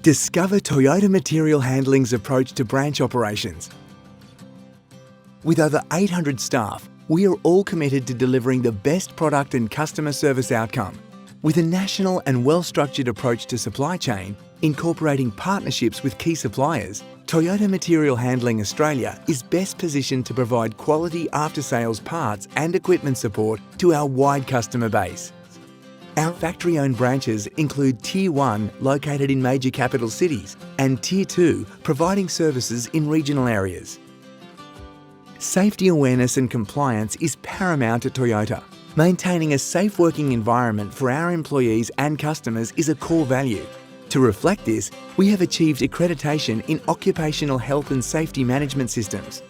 Discover Toyota Material Handling's approach to branch operations. With over 800 staff, we are all committed to delivering the best product and customer service outcome. With a national and well-structured approach to supply chain, incorporating partnerships with key suppliers, Toyota Material Handling Australia is best positioned to provide quality after-sales parts and equipment support to our wide customer base. Our factory-owned branches include Tier 1 located in major capital cities and Tier 2 providing services in regional areas. Safety awareness and compliance is paramount at Toyota. Maintaining a safe working environment for our employees and customers is a core value. To reflect this, we have achieved accreditation in occupational health and safety management systems.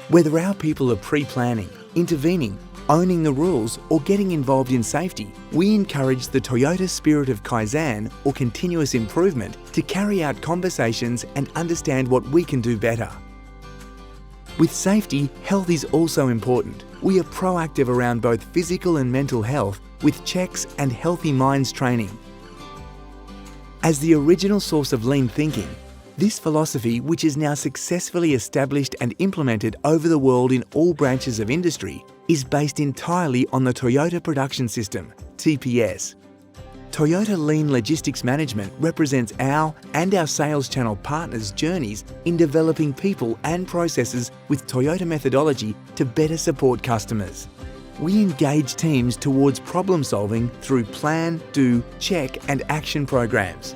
Whether our people are pre-planning, intervening, owning the rules or getting involved in safety, we encourage the Toyota spirit of Kaizen or continuous improvement to carry out conversations and understand what we can do better. With safety, health is also important. We are proactive around both physical and mental health with checks and healthy minds training. As the original source of lean thinking, this philosophy, which is now successfully established and implemented over the world in all branches of industry, is based entirely on the Toyota Production System, TPS. Toyota Lean Logistics Management represents our and our sales channel partners' journeys in developing people and processes with Toyota methodology to better support customers. We engage teams towards problem solving through plan, do, check and action programs,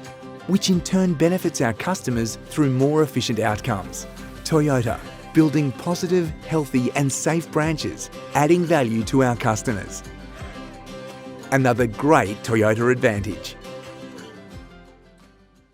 which in turn benefits our customers through more efficient outcomes. Toyota, building positive, healthy and safe branches, adding value to our customers. Another great Toyota advantage.